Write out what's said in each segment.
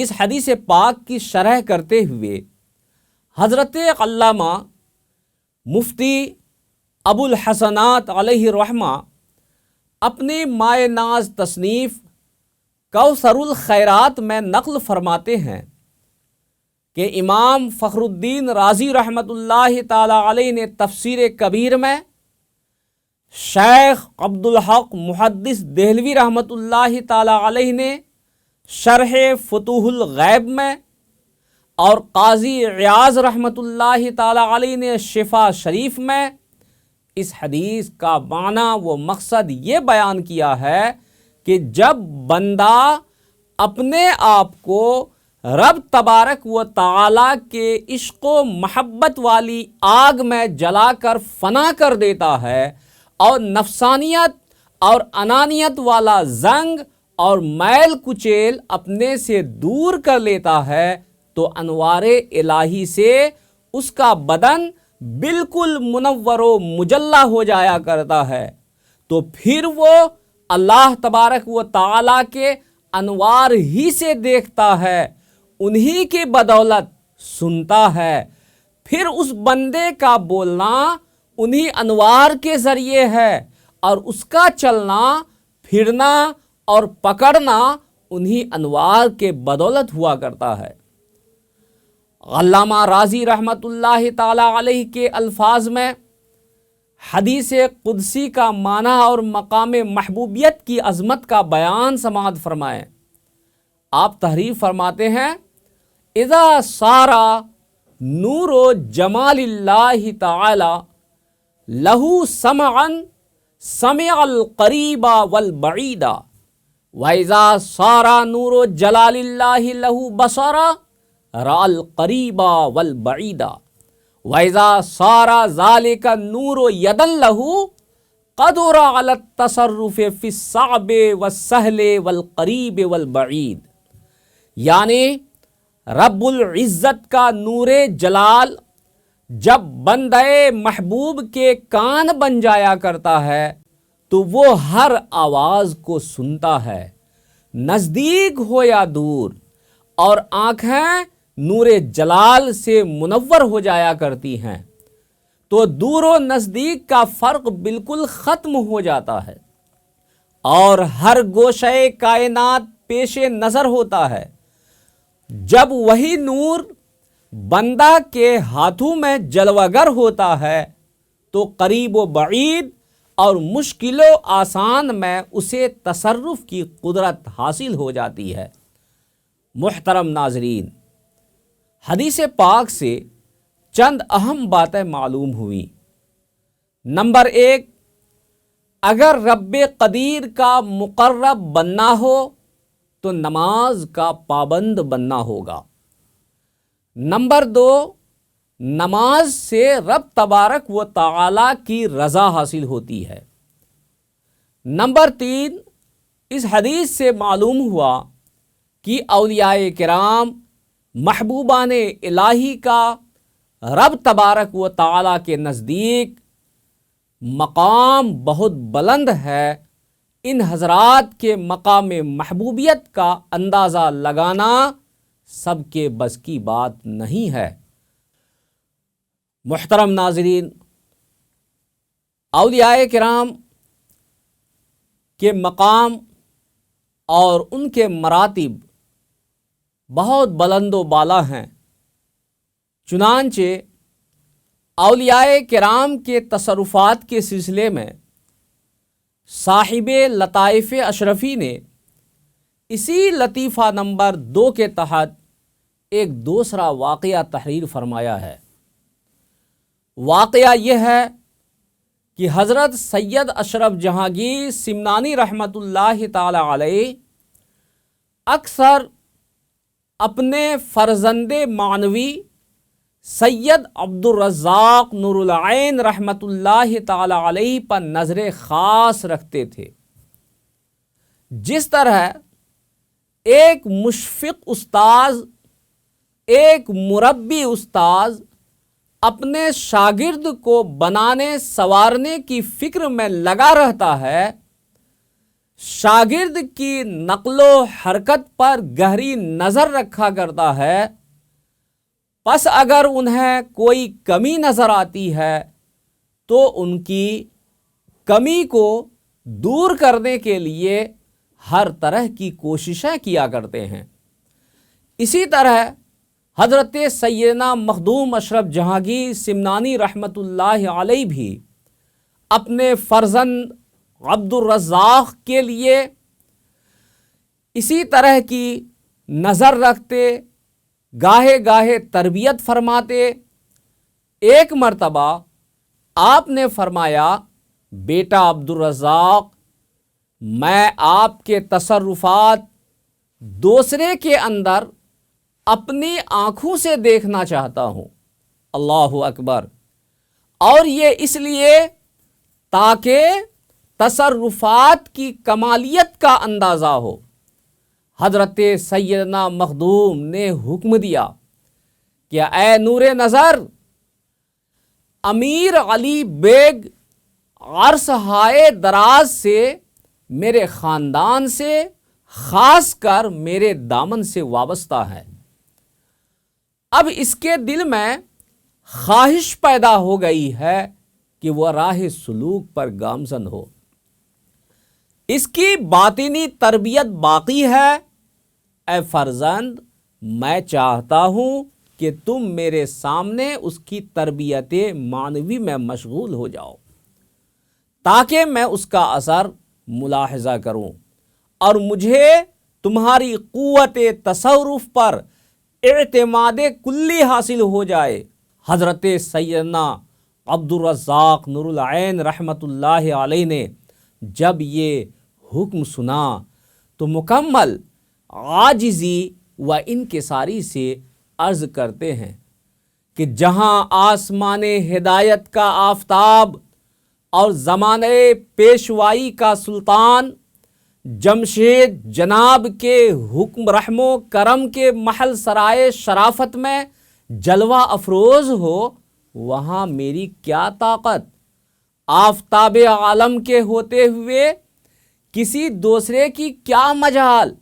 اس حدیث پاک کی شرح کرتے ہوئے حضرت علامہ مفتی ابو الحسنات علیہ الرحمہ اپنی مائے ناز تصنیف کوثر الخیرات میں نقل فرماتے ہیں کہ امام فخر الدین رازی رحمۃ اللہ تعالی علیہ نے تفسیر کبیر میں، شیخ عبد الحق محدث دہلوی رحمۃ اللہ تعالی علیہ نے شرح فتوح الغیب میں، اور قاضی عیاض رحمۃ اللہ تعالی علیہ نے شفا شریف میں اس حدیث کا معنی و مقصد یہ بیان کیا ہے کہ جب بندہ اپنے آپ کو رب تبارک و تعالی کے عشق و محبت والی آگ میں جلا کر فنا کر دیتا ہے اور نفسانیت اور انانیت والا زنگ اور میل کچیل اپنے سے دور کر لیتا ہے تو انوار الہی سے اس کا بدن بالکل منور و مجلہ ہو جایا کرتا ہے، تو پھر وہ اللہ تبارک و تعالی کے انوار ہی سے دیکھتا ہے، انہی کی بدولت سنتا ہے، پھر اس بندے کا بولنا انہی انوار کے ذریعے ہے اور اس کا چلنا پھرنا اور پکڑنا انہی انوار کے بدولت ہوا کرتا ہے۔ علامہ رازی رحمۃ اللہ تعالی علیہ کے الفاظ میں حدیث قدسی کا معنی اور مقام محبوبیت کی عظمت کا بیان سماعت فرمائیں۔ آپ تحریر فرماتے ہیں، اذا سارا نور و جمال اللہ تعالی لہو سمعا سمع القریب والبعید واذا سارا نور و جلال اللہ لہو بصرا رأى القریب والبعید وَإِذَا صَارَ ذَلِكَ النُّورُ يَدًا لَهُ قَدُرَ عَلَى التَّصَرُّفِ فِي الصَّعْبِ وَالسَّهْلِ وَالْقَرِيبِ وَالْبَعِيدِ، یعنی رب العزت کا نور جلال جب بندے محبوب کے کان بن جایا کرتا ہے تو وہ ہر آواز کو سنتا ہے، نزدیک ہو یا دور، اور آنکھیں نور جلال سے منور ہو جایا کرتی ہیں، تو دور و نزدیک کا فرق بالکل ختم ہو جاتا ہے اور ہر گوشے کائنات پیش نظر ہوتا ہے۔ جب وہی نور بندہ کے ہاتھوں میں جلوگر ہوتا ہے تو قریب و بعید اور مشکل و آسان میں اسے تصرف کی قدرت حاصل ہو جاتی ہے۔ محترم ناظرین، حدیث پاک سے چند اہم باتیں معلوم ہوئیں۔ نمبر 1، اگر رب قدیر کا مقرب بننا ہو تو نماز کا پابند بننا ہوگا۔ نمبر 2، نماز سے رب تبارک و تعالی کی رضا حاصل ہوتی ہے۔ نمبر 3، اس حدیث سے معلوم ہوا کہ اولیاء کرام محبوبان الہی کا رب تبارک و تعالی کے نزدیک مقام بہت بلند ہے۔ ان حضرات کے مقام محبوبیت کا اندازہ لگانا سب کے بس کی بات نہیں ہے۔ محترم ناظرین، اولیاء کرام کے مقام اور ان کے مراتب بہت بلند و بالا ہیں، چنانچہ اولیاء کرام کے تصرفات کے سلسلے میں صاحب لطائف اشرفی نے اسی لطیفہ نمبر 2 کے تحت ایک دوسرا واقعہ تحریر فرمایا ہے۔ واقعہ یہ ہے کہ حضرت سید اشرف جہانگیر سمنانی رحمۃ اللہ تعالی علیہ اکثر اپنے فرزند معنوی سید عبد الرزاق نور العین رحمۃ اللہ تعالی علیہ پر نظر خاص رکھتے تھے۔ جس طرح ایک مشفق استاذ، ایک مربی استاذ اپنے شاگرد کو بنانے سنوارنے کی فکر میں لگا رہتا ہے، شاگرد کی نقل و حرکت پر گہری نظر رکھا کرتا ہے، پس اگر انہیں کوئی کمی نظر آتی ہے تو ان کی کمی کو دور کرنے کے لیے ہر طرح کی کوششیں کیا کرتے ہیں۔ اسی طرح حضرت سیدنا مخدوم اشرف جہانگیر سمنانی رحمۃ اللہ علیہ بھی اپنے فرزند عبد الرزاق کے لیے اسی طرح کی نظر رکھتے، گاہے گاہے تربیت فرماتے۔ ایک مرتبہ آپ نے فرمایا، بیٹا عبد الرزاق، میں آپ کے تصرفات دوسرے کے اندر اپنی آنکھوں سے دیکھنا چاہتا ہوں۔ اللہ اکبر۔ اور یہ اس لیے تاکہ تصرفات کی کمالیت کا اندازہ ہو۔ حضرت سیدنا مخدوم نے حکم دیا کہ اے نور نظر، امیر علی بیگ عرصہائے دراز سے میرے خاندان سے، خاص کر میرے دامن سے وابستہ ہے۔ اب اس کے دل میں خواہش پیدا ہو گئی ہے کہ وہ راہ سلوک پر گامزن ہو۔ اس کی باطنی تربیت باقی ہے۔ اے فرزند، میں چاہتا ہوں کہ تم میرے سامنے اس کی تربیت معنوی میں مشغول ہو جاؤ تاکہ میں اس کا اثر ملاحظہ کروں اور مجھے تمہاری قوت تصرف پر اعتماد کلی حاصل ہو جائے۔ حضرت سیدنا عبد الرزاق نور العین رحمۃ اللہ علیہ نے جب یہ حکم سنا تو مکمل عاجزی و انکساری سے عرض کرتے ہیں کہ جہاں آسمان ہدایت کا آفتاب اور زمانے پیشوائی کا سلطان جمشید جناب کے حکم رحم و کرم کے محل سرائے شرافت میں جلوہ افروز ہو، وہاں میری کیا طاقت؟ آفتاب عالم کے ہوتے ہوئے کسی دوسرے کی کیا مجال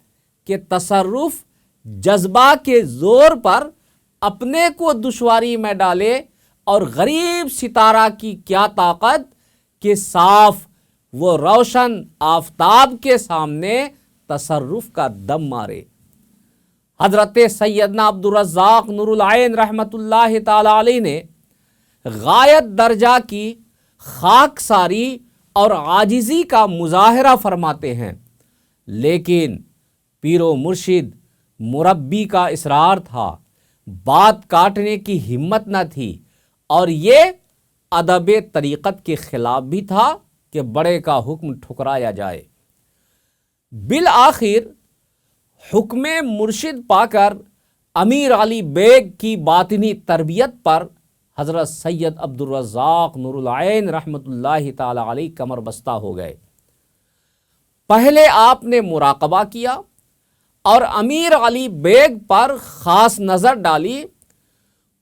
کہ تصرف جذبہ کے زور پر اپنے کو دشواری میں ڈالے، اور غریب ستارہ کی کیا طاقت کہ صاف وہ روشن آفتاب کے سامنے تصرف کا دم مارے۔ حضرت سیدنا عبد الرزاق نور العین رحمۃ اللہ تعالی علیہ نے غایت درجہ کی خاکساری اور عاجزی کا مظاہرہ فرماتے ہیں، لیکن پیر و مرشد مربی کا اصرار تھا، بات کاٹنے کی ہمت نہ تھی، اور یہ ادب طریقت کے خلاف بھی تھا کہ بڑے کا حکم ٹھکرایا جائے۔ بالآخر حکم مرشد پا کر امیر علی بیگ کی باطنی تربیت پر حضرت سید عبد الرزاق نور العین رحمۃ اللہ تعالی علیہ کمر بستہ ہو گئے۔ پہلے آپ نے مراقبہ کیا اور امیر علی بیگ پر خاص نظر ڈالی۔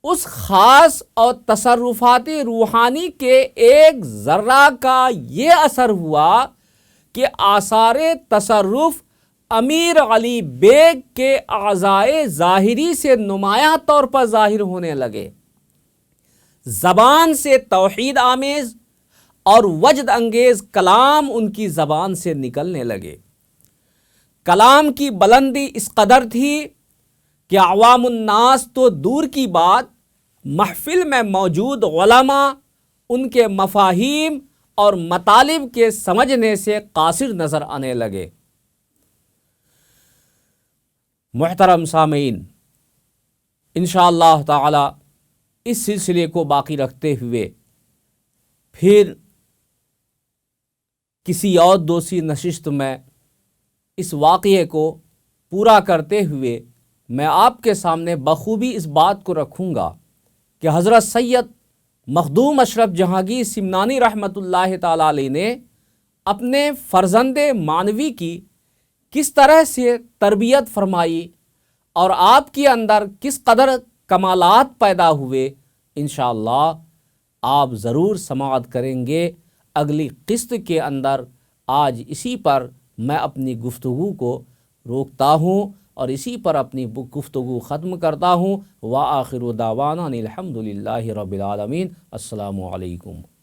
اس خاص اور تصرفاتی روحانی کے ایک ذرہ کا یہ اثر ہوا کہ آثار تصرف امیر علی بیگ کے اعضائے ظاہری سے نمایاں طور پر ظاہر ہونے لگے۔ زبان سے توحید آمیز اور وجد انگیز کلام ان کی زبان سے نکلنے لگے۔ کلام کی بلندی اس قدر تھی کہ عوام الناس تو دور کی بات، محفل میں موجود علماء ان کے مفاہیم اور مطالب کے سمجھنے سے قاصر نظر آنے لگے۔ محترم سامعین، انشاءاللہ تعالی اس سلسلے کو باقی رکھتے ہوئے پھر کسی اور دوسری نشست میں اس واقعے کو پورا کرتے ہوئے میں آپ کے سامنے بخوبی اس بات کو رکھوں گا کہ حضرت سید مخدوم اشرف جہانگیر سمنانی رحمۃ اللہ تعالی علیہ نے اپنے فرزند معنوی کی کس طرح سے تربیت فرمائی اور آپ کے اندر کس قدر کمالات پیدا ہوئے، انشاءاللہ آپ ضرور سماعت کریں گے اگلی قسط کے اندر۔ آج اسی پر میں اپنی گفتگو کو روکتا ہوں اور اسی پر اپنی گفتگو ختم کرتا ہوں۔ وآخر دعوانا الحمد للہ رب العالمین۔ السلام علیکم۔